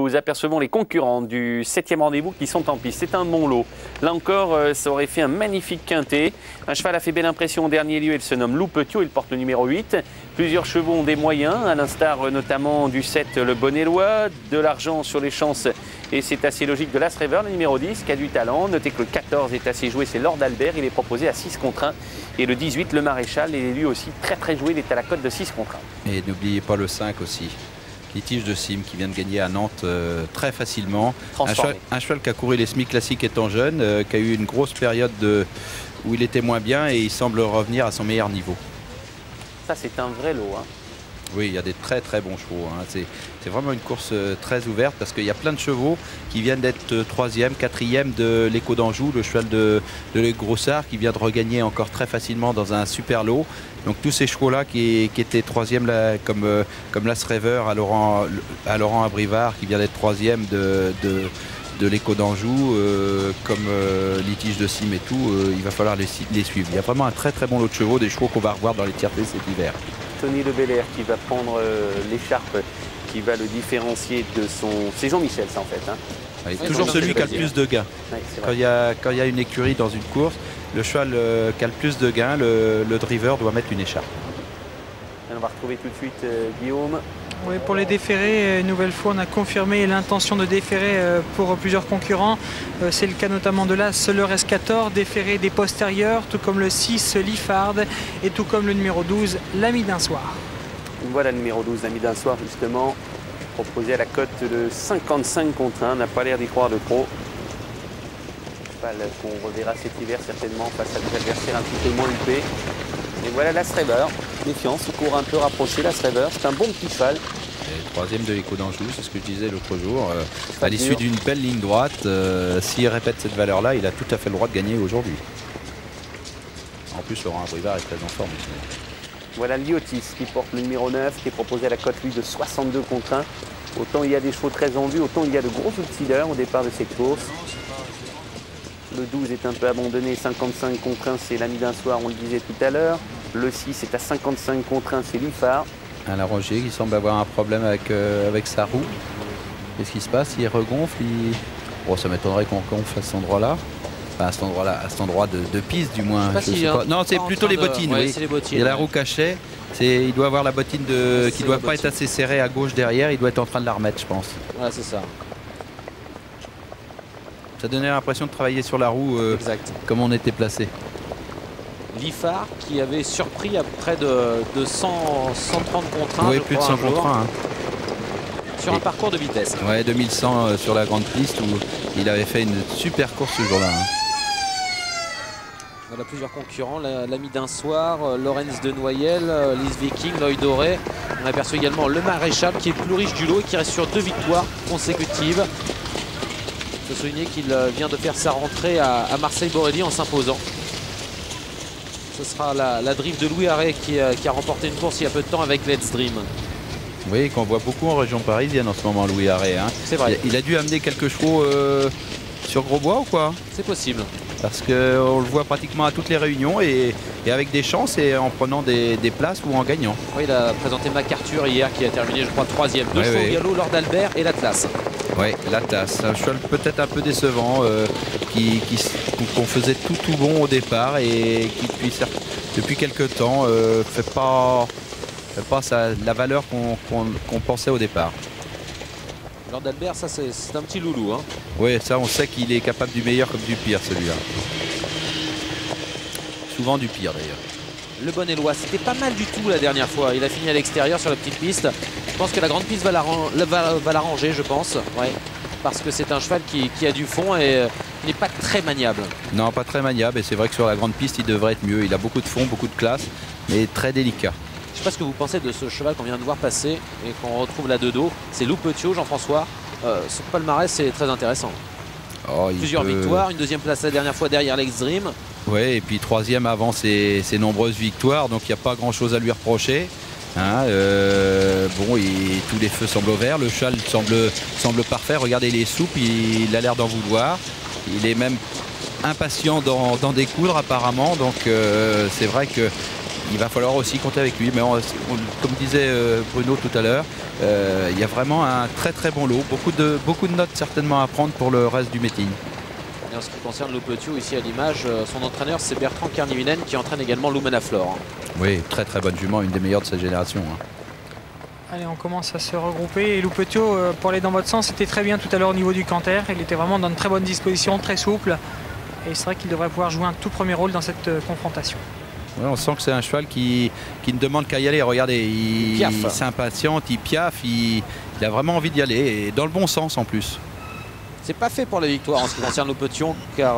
nous apercevons les concurrents du 7e rendez-vous qui sont en piste. C'est un bon lot. Là encore, ça aurait fait un magnifique quintet. Un cheval a fait belle impression au dernier lieu. Il se nomme Loup Petiot. Il porte le numéro 8. Plusieurs chevaux ont des moyens, à l'instar notamment du 7, le Bonnet-Lois, de l'argent sur les chances. Et c'est assez logique de l'As Rêveur, le numéro 10, qui a du talent. Notez que le 14 est assez joué, c'est Lord Albert. Il est proposé à 6 contre 1. Et le 18, le Maréchal, il est lui aussi très joué. Il est à la cote de 6 contre 1. Et n'oubliez pas le 5 aussi. Litige de Sim qui vient de gagner à Nantes très facilement. Un cheval qui a couru les SMI classiques étant jeune, qui a eu une grosse période où il était moins bien et il semble revenir à son meilleur niveau. Ça, c'est un vrai lot. Hein. Oui, il y a des très bons chevaux. Hein. C'est vraiment une course très ouverte parce qu'il y a plein de chevaux qui viennent d'être 3e, 4e de l'Écho d'Anjou, le cheval de Le Grossard qui vient de regagner encore très facilement dans un super lot. Donc tous ces chevaux-là qui étaient 3e là, comme l'As Rêveur à Laurent Abrivard qui vient d'être 3e de l'Écho d'Anjou, comme Litige de Sim et tout, il va falloir les suivre. Il y a vraiment un très bon lot de chevaux, des chevaux qu'on va revoir dans les tiercés cet hiver. Tony Le Belair qui va prendre l'écharpe qui va le différencier de son... C'est Jean-Michel ça en fait. Hein. Oui, toujours celui qui a le plus de gains. Ouais, quand il y a une écurie dans une course, le cheval qui a le plus de gains, le driver doit mettre une écharpe. On va retrouver tout de suite Guillaume. Oui, pour les déférés, une nouvelle fois, on a confirmé l'intention de déférer pour plusieurs concurrents. C'est le cas notamment de l'As, le Rescator, déféré des postérieurs, tout comme le 6, Liffard, et tout comme le numéro 12, l'Ami d'un soir. Voilà le numéro 12, l'Ami d'un soir, justement, proposé à la cote de 55 contre 1. N'a pas l'air d'y croire de trop. Cheval qu'on reverra cet hiver certainement face à des adversaires un petit peu moins huppés. Et voilà l'As Rêveur, méfiance, il court un peu rapproché, l'As Rêveur, c'est un bon petit cheval. 3e de l'Écho d'Anjou, c'est ce que je disais l'autre jour. À l'issue d'une belle ligne droite, s'il répète cette valeur-là, il a tout à fait le droit de gagner aujourd'hui. En plus, Laurent Abrivard est très en forme. Voilà Liotis qui porte le numéro 9, qui est proposé à la cote lui de 62 contre 1. Autant il y a des chevaux très en vue, autant il y a de gros outsiders au départ de cette course. Le 12 est un peu abandonné, 55 contre 1, c'est l'Ami d'un soir, on le disait tout à l'heure. Le 6 est à 55 contre 1, c'est Liffard. Un Roger qui semble avoir un problème avec sa roue. Qu'est-ce qui se passe? Il regonfle Oh, ça m'étonnerait qu'on gonfle à cet endroit-là. Enfin, à cet endroit de piste du moins. Je sais pas. Non, c'est plutôt les bottines. Ouais, oui. les bottines. Il y a la roue cachée. Il doit avoir la bottine qui ne doit pas être assez serrée à gauche derrière. Il doit être en train de la remettre, je pense. Voilà, c'est ça. Ça donnait l'impression de travailler sur la roue comme on était placé. Liffard qui avait surpris à près de 130 contre 1. Oui, plus de 100 contre 1. Hein. Sur un parcours de vitesse. Ouais, 2100 sur la grande piste où il avait fait une super course ce jour-là. Hein. On a plusieurs concurrents, l'Ami d'un soir, Lorenz de Noyel, Lise Viking, l'œil doré. On aperçoit également le Maréchal qui est le plus riche du lot et qui reste sur 2 victoires consécutives. Il faut souligner qu'il vient de faire sa rentrée à Marseille-Borelli en s'imposant. Ce sera la drift de Louis Harret qui a remporté une course il y a peu de temps avec Let's Dream. Oui, qu'on voit beaucoup en région parisienne en ce moment, Louis Harret. Hein. C'est vrai. Il a dû amener quelques chevaux sur Grosbois ou quoi? C'est possible. Parce qu'on le voit pratiquement à toutes les réunions et avec des chances et en prenant des places ou en gagnant. Oui, il a présenté MacArthur hier qui a terminé, je crois, 3e. Deux chevaux au galop, Lord Albert et l'Atlas. Oui, l'Atlas. Un cheval peut-être un peu décevant, qu'on faisait tout bon au départ et qui depuis quelques temps fait pas la valeur qu'on pensait au départ. Lord Albert, ça c'est un petit loulou. Hein. Oui, ça on sait qu'il est capable du meilleur comme du pire celui-là. Souvent du pire d'ailleurs. Le Bonnet-Lois, c'était pas mal du tout la dernière fois. Il a fini à l'extérieur sur la petite piste. Je pense que la grande piste va l'arranger, je pense. Ouais. Parce que c'est un cheval qui a du fond et n'est pas très maniable. Non, pas très maniable. Et c'est vrai que sur la grande piste, il devrait être mieux. Il a beaucoup de fond, beaucoup de classe, mais très délicat. Je ne sais pas ce que vous pensez de ce cheval qu'on vient de voir passer et qu'on retrouve là de dos. C'est Loup Petiot, Jean-François. Son palmarès, c'est très intéressant. Oh, plusieurs victoires, une deuxième place la dernière fois derrière Lex Dream. Oui, et puis 3e avant ses nombreuses victoires, donc il n'y a pas grand-chose à lui reprocher. Hein, bon, tous les feux semblent au vert, le cheval semble parfait. Regardez, il est souple, il a l'air d'en vouloir. Il est même impatient d'en découdre apparemment, donc c'est vrai que il va falloir aussi compter avec lui. Mais comme disait Bruno tout à l'heure, il y a vraiment un très très bon lot. Beaucoup de notes certainement à prendre pour le reste du meeting. Et en ce qui concerne Lou Petiot, ici à l'image, son entraîneur c'est Bertrand Carnivinen qui entraîne également Lumena Flore. Oui, très très bonne jument, une des meilleures de sa génération. Allez, on commence à se regrouper. Et Lou Petiot, pour aller dans votre sens, c'était très bien tout à l'heure au niveau du canter. Il était vraiment dans de très bonnes dispositions, très souple. Et c'est vrai qu'il devrait pouvoir jouer un tout premier rôle dans cette confrontation. Ouais, on sent que c'est un cheval qui ne demande qu'à y aller. Regardez, il s'impatiente, il piaffe, il a vraiment envie d'y aller. Et dans le bon sens en plus. C'est pas fait pour la victoire en ce qui concerne Lou Petiot, car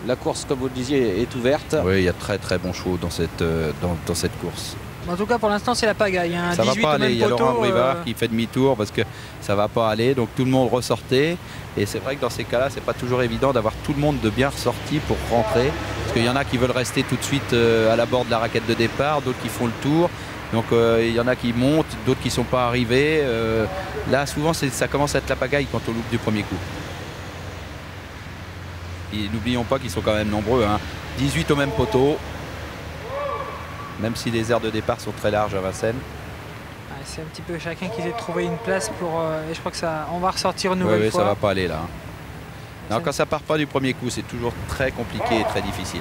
la course, comme vous le disiez, est ouverte. Oui, il y a très très bons chevaux dans cette course. En tout cas, pour l'instant, c'est la pagaille. Hein. Ça va pas aller. Il y a Laurent Brivard qui fait demi-tour parce que ça va pas aller. Donc tout le monde ressortait. Et c'est vrai que dans ces cas-là, c'est pas toujours évident d'avoir tout le monde de bien ressorti pour rentrer. Parce qu'il y en a qui veulent rester tout de suite à la bord de la raquette de départ, d'autres qui font le tour. Donc il y en a qui montent, d'autres qui ne sont pas arrivés. Là, souvent, ça commence à être la pagaille quand on loupe du premier coup. Et n'oublions pas qu'ils sont quand même nombreux. 18 au même poteau. Même si les aires de départ sont très larges à Vincennes. C'est un petit peu chacun qui essaie de trouver une place pour... et je crois que ça, on va ressortir une nouvelle fois. Oui, ça va pas aller là. Non, quand ça part pas du premier coup, c'est toujours très compliqué et très difficile.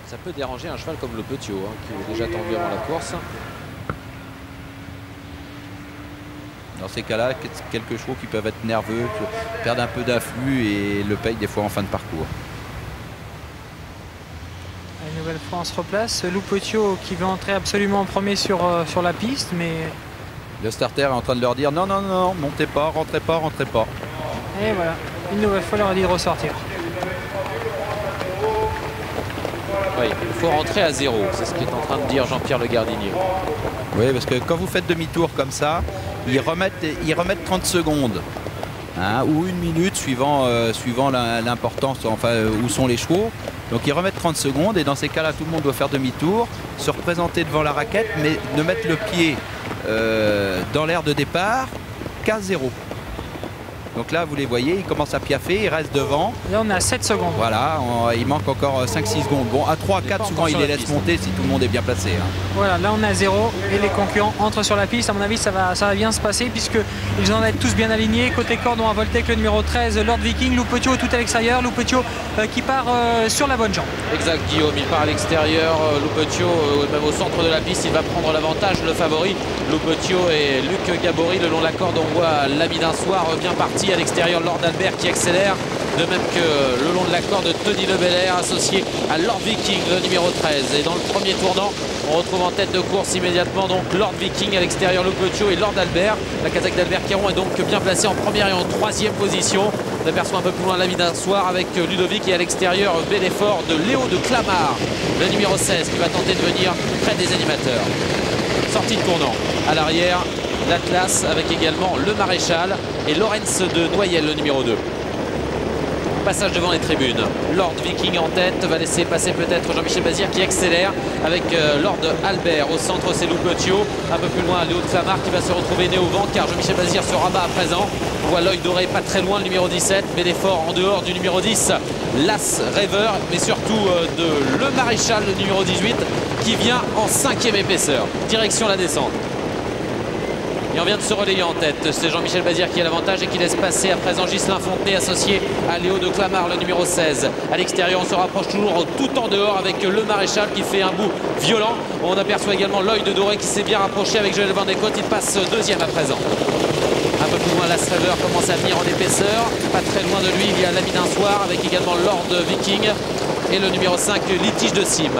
Ça peut déranger un cheval comme le Petiot, qui est déjà tendu avant la course. Dans ces cas-là, quelques chevaux qui peuvent être nerveux, perdent un peu d'afflux et le payent des fois en fin de parcours. Une nouvelle fois on se replace. Lou Petiot qui veut entrer absolument en premier sur la piste, mais... Le starter est en train de leur dire non, non, non, montez pas, rentrez pas, rentrez pas. Et voilà, une nouvelle fois, il leur a dit de ressortir. Oui, il faut rentrer à zéro, c'est ce qu'est en train de dire Jean-Pierre Le Gardinier. Oui, parce que quand vous faites demi-tour comme ça, ils remettent 30 secondes. Ou une minute suivant l'importance, enfin où sont les chevaux. Donc ils remettent 30 secondes et dans ces cas-là, tout le monde doit faire demi-tour, se représenter devant la raquette, mais ne mettre le pied dans l'aire de départ qu'à zéro. Donc là, vous les voyez, ils commencent à piaffer, ils restent devant. Là, on est à 7 secondes. Voilà, il manque encore 5-6 secondes. Bon, à 3-4, souvent, ils les laissent monter si tout le monde est bien placé. Voilà, là, on est à 0 et les concurrents entrent sur la piste. À mon avis, ça va bien se passer puisqu'ils en être tous bien alignés. Côté corde, on va volter avec le numéro 13, Lord Viking. Lou Petiot tout à l'extérieur. Lou Petiot qui part sur la bonne jambe. Exact, Guillaume, il part à l'extérieur. Lou Petiot, même au centre de la piste, il va prendre l'avantage, le favori. Lou Petiot et Luc Gabory, le long de la corde, on voit l'ami d'un soir bien parti. À l'extérieur, Lord Albert qui accélère, de même que le long de la corde Tony Lebelair associé à Lord Viking, le numéro 13. Et dans le premier tournant, on retrouve en tête de course immédiatement donc Lord Viking, à l'extérieur Lou Petiot et Lord Albert. La Kazakh d'Albert Caron est donc bien placée en première et en troisième position. On aperçoit un peu plus loin l'ami d'un soir avec Ludovic et à l'extérieur bel effort de Léo de Clamart, le numéro 16 qui va tenter de venir près des animateurs. Sortie de tournant à l'arrière, l'Atlas avec également le Maréchal et Lorenz de Noyel, le numéro 2. Passage devant les tribunes. Lord Viking en tête, va laisser passer peut-être Jean-Michel Bazir qui accélère avec Lord Albert. Au centre, c'est Lou Petiot. Un peu plus loin, Léo de Clamart qui va se retrouver né au vent car Jean-Michel Bazir se rabat à présent. On voit l'œil doré pas très loin, le numéro 17. Mais l'effort en dehors du numéro 10, l'As Rêveur, mais surtout de le Maréchal, le numéro 18, qui vient en 5e épaisseur. Direction la descente. Et on vient de se relayer en tête. C'est Jean-Michel Bazir qui a l'avantage et qui laisse passer à présent Ghislain Fontenay associé à Léo de Clamart, le numéro 16. À l'extérieur, on se rapproche toujours tout en dehors avec le Maréchal qui fait un bout violent. On aperçoit également l'œil de Doré qui s'est bien rapproché avec Joël Van de Côte. Il passe deuxième à présent. Un peu plus loin, l'As Rêveur commence à venir en épaisseur. Pas très loin de lui, il y a l'ami d'un soir avec également Lord Viking et le numéro 5, Litige de Sim.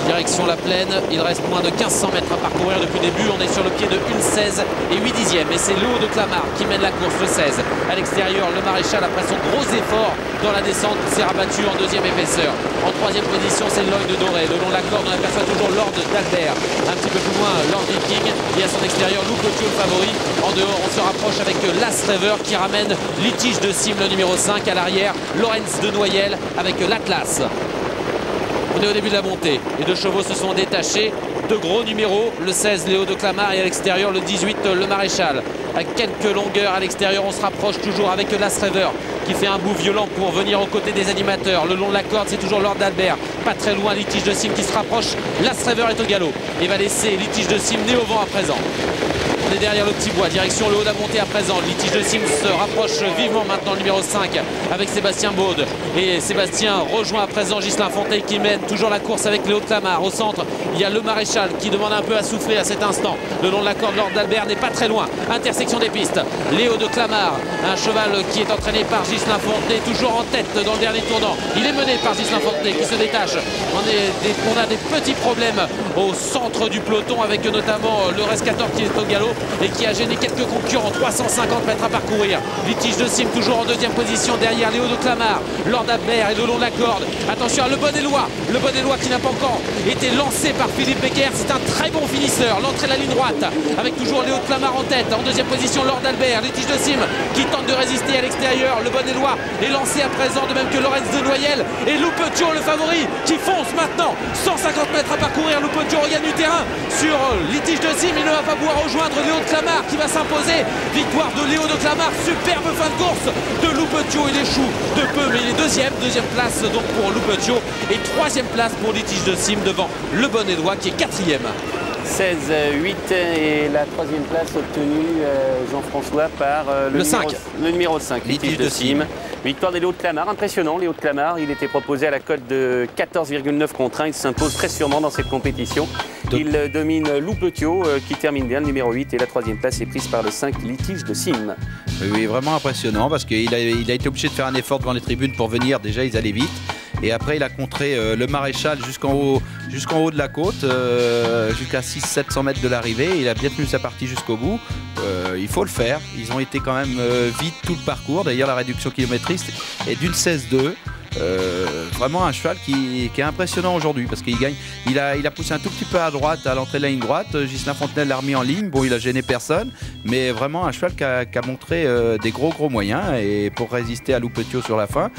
Direction la plaine, il reste moins de 1500 mètres à parcourir depuis le début. On est sur le pied de 1,16 et 8 dixièmes. Et c'est Léo de Clamart qui mène la course, le 16. À l'extérieur, le Maréchal, après son gros effort dans la descente, s'est rabattu en deuxième épaisseur. En troisième position, c'est l'œil de Doré. Le long de la corde, on aperçoit toujours Lord d'Albert. Un petit peu plus loin, Lord Viking. Et à son extérieur, Lou Petiot, le favori. En dehors, on se rapproche avec l'As Rêveur qui ramène Litige de Sim, le numéro 5. À l'arrière, Lorenz de Noyel avec l'Atlas. On est au début de la montée. Les deux chevaux se sont détachés. De gros numéros, le 16 Léo de Clamart et à l'extérieur le 18 le Maréchal. À quelques longueurs à l'extérieur, on se rapproche toujours avec l'As Rêveur qui fait un bout violent pour venir aux côtés des animateurs. Le long de la corde, c'est toujours Lord Albert. Pas très loin, Litige de Sim qui se rapproche. L'As Rêveur est au galop et va laisser Litige de Sim né au vent à présent. On est derrière le petit bois, direction le haut de la montée à présent. Litige de Sim se rapproche vivement maintenant le numéro 5 avec Sébastien Baude. Et Sébastien rejoint à présent Ghislain Fonteille qui mène toujours la course avec Léo de Clamart. Au centre, il y a le Maréchal qui demande un peu à souffler à cet instant. Le long de la corde, Lord d'Albert n'est pas très loin. Intersection des pistes. Léo de Clamart, un cheval qui est entraîné par Ghislain Fonteille, toujours en tête dans le dernier tournant. Il est mené par Ghislain Fonteille qui se détache. On a des petits problèmes au centre du peloton avec notamment le Rescator qui est au galop et qui a gêné quelques concurrents. 350 mètres à parcourir. Litige de Sim toujours en deuxième position derrière Léo de Clamart. Lord Albert est le long de la corde. Attention à Le Bon Éloi. Le Bon Éloi qui n'a pas encore été lancé par Philippe Becker. C'est un très bon finisseur. L'entrée de la ligne droite avec toujours Léo de Clamart en tête. En deuxième position Lord Albert. Litige de Sim qui tente de résister à l'extérieur. Le Bon Éloi est lancé à présent, de même que Lorenz de Noyel et Loupetio le favori qui fonce maintenant. 150 mètres à parcourir. Loupetio regagne du terrain sur Litige de Sim. Il ne va pas pouvoir rejoindre Léo de Clamart qui va s'imposer. Victoire de Léo de Clamart. Superbe fin de course de Loupetio. Il échoue de peu, mais il est deuxième place donc pour Loupetio et troisième place pour Litige de Sim devant Le Bon Éloi qui est quatrième. 16-8 et la troisième place obtenue, Jean-François, par le numéro 5, Litige de Sim. Victoire de Léo de Clamart, impressionnant. Léo de Clamart, il était proposé à la cote de 14,9 contre 1. Il s'impose très sûrement dans cette compétition. Il domine Loupetio qui termine bien le numéro 8 et la troisième place est prise par le 5, Litige de Sim. Oui, vraiment impressionnant parce qu'il a été obligé de faire un effort devant les tribunes pour venir. Déjà, ils allaient vite. Et après, il a contré le Maréchal jusqu'en haut de la côte, jusqu'à 600-700 mètres de l'arrivée. Il a bien tenu sa partie jusqu'au bout. Il faut le faire. Ils ont été quand même vite tout le parcours. D'ailleurs, la réduction kilométrique est d'une 16,2. Vraiment un cheval qui est impressionnant aujourd'hui parce qu'il gagne. Il a poussé un tout petit peu à droite à l'entrée de la ligne droite. Ghislain Fontenelle l'a remis en ligne. Bon, il a gêné personne, mais vraiment un cheval qui a montré des gros moyens. Et pour résister à Loupetio sur la fin,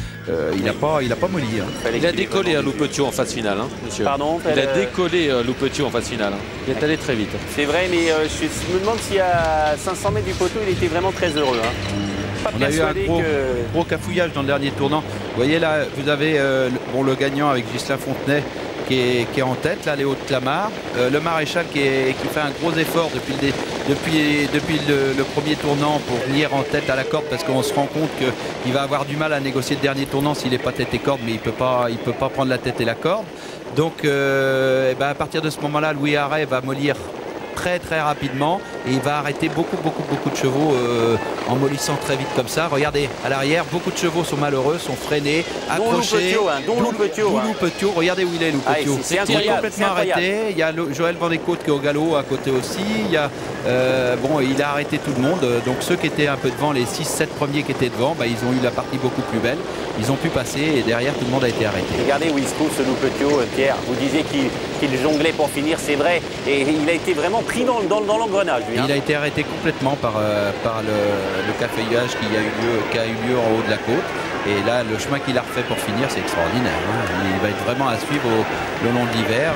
il n'a pas molli. Hein. Il a décollé à Loupetio en phase finale, hein, monsieur. Pardon, il a décollé Loupetio en phase finale. Hein. Il est allé très vite. C'est vrai, mais je me demande si à 500 mètres du poteau, il était vraiment très heureux. Hein. On a eu un gros cafouillage dans le dernier tournant. Vous voyez là, vous avez le gagnant avec Ghislain Fontenay qui est en tête, là, Léo de Clamart. Le Maréchal qui fait un gros effort depuis le premier tournant pour venir en tête à la corde parce qu'on se rend compte qu'il va avoir du mal à négocier le dernier tournant s'il n'est pas tête et corde, mais il peut pas prendre la tête et la corde. Donc à partir de ce moment-là, Louis Harret va mollir très rapidement et il va arrêter beaucoup de chevaux en mollissant très vite comme ça. Regardez à l'arrière, beaucoup de chevaux sont malheureux, sont freinés, accrochés. Loupetio, regardez où il est Loupetio. Il est complètement arrêté. Il y a Joël Van Descotes qui est au galop à côté aussi. Il y a il a arrêté tout le monde. Donc ceux qui étaient un peu devant, les 6-7 premiers qui étaient devant, ils ont eu la partie beaucoup plus belle. Ils ont pu passer et derrière tout le monde a été arrêté. Regardez où il se trouve ce Loupetio, Pierre. Vous disiez qu'il jonglait pour finir, c'est vrai. Et il a été vraiment pris dans l'engrenage. Il a été arrêté complètement par le cafouillage qui a eu lieu en haut de la côte. Et là, le chemin qu'il a refait pour finir, c'est extraordinaire. Hein. Il va être vraiment à suivre le long de l'hiver.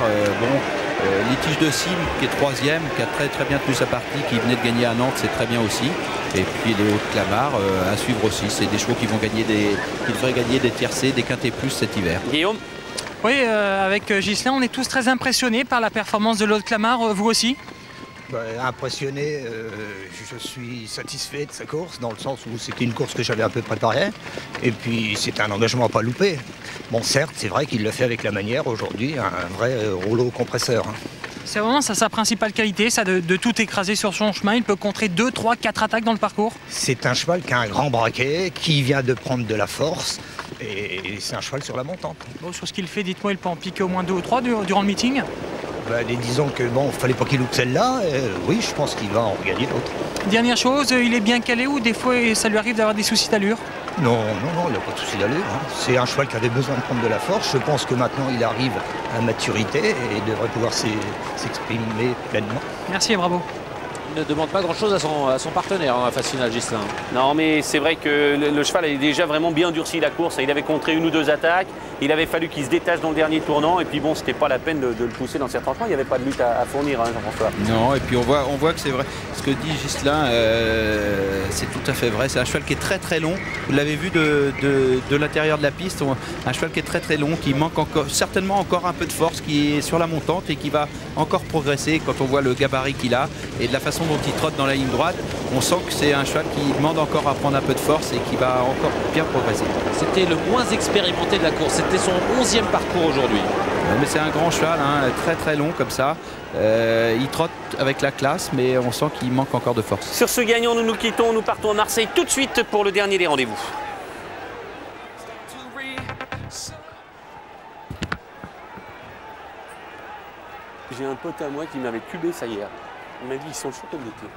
Litige de Sim qui est troisième, qui a très bien tenu sa partie, qui venait de gagner à Nantes, c'est très bien aussi. Et puis Léo de Clamart à suivre aussi. C'est des chevaux qui devraient gagner des tiercés, des quintés plus cet hiver. Guillaume. Oui, avec Ghislain, on est tous très impressionnés par la performance de Léo de Clamart. Vous aussi? Impressionné, je suis satisfait de sa course dans le sens où c'était une course que j'avais un peu préparée et puis c'est un engagement à pas louper. Bon, certes, c'est vrai qu'il le fait avec la manière aujourd'hui, un vrai rouleau compresseur. C'est vraiment ça, sa principale qualité, ça de tout écraser sur son chemin. Il peut contrer 2, 3, 4 attaques dans le parcours. C'est un cheval qui a un grand braquet, qui vient de prendre de la force et c'est un cheval sur la montante. Bon, sur ce qu'il fait, dites-moi, il peut en piquer au moins 2 ou 3 durant le meeting? Disons que fallait pas qu'il loupe celle-là. Oui, je pense qu'il va en regagner d'autres. Dernière chose, il est bien calé ou des fois ça lui arrive d'avoir des soucis d'allure? Non, il n'a pas de soucis d'allure. C'est un cheval qui avait besoin de prendre de la force. Je pense que maintenant il arrive à maturité et devrait pouvoir s'exprimer pleinement. Merci et bravo. ne demande pas grand-chose à son partenaire en phase finale, Ghislain. Non, mais c'est vrai que le cheval avait déjà vraiment bien durci la course. Il avait contré une ou deux attaques. Il avait fallu qu'il se détache dans le dernier tournant. Et puis bon, c'était pas la peine de le pousser dans certains changements. Il n'y avait pas de lutte à fournir, hein, Jean-François. Non, et puis on voit que c'est vrai. Ce que dit Ghislain, c'est tout à fait vrai. C'est un cheval qui est très très long. Vous l'avez vu de l'intérieur de la piste. Un cheval qui est très très long, qui manque certainement encore un peu de force, qui est sur la montante et qui va encore progresser quand on voit le gabarit qu'il a et de la façon dont il trotte dans la ligne droite. On sent que c'est un cheval qui demande encore à prendre un peu de force et qui va encore bien progresser. C'était le moins expérimenté de la course. C'était son 11e parcours aujourd'hui. Mais c'est un grand cheval, hein, très très long comme ça. Il trotte avec la classe, mais on sent qu'il manque encore de force. Sur ce gagnant, nous nous quittons. Nous partons à Marseille tout de suite pour le dernier des rendez-vous. J'ai un pote à moi qui m'avait cubé ça hier. Il m'a dit ils sont chauds comme l'été.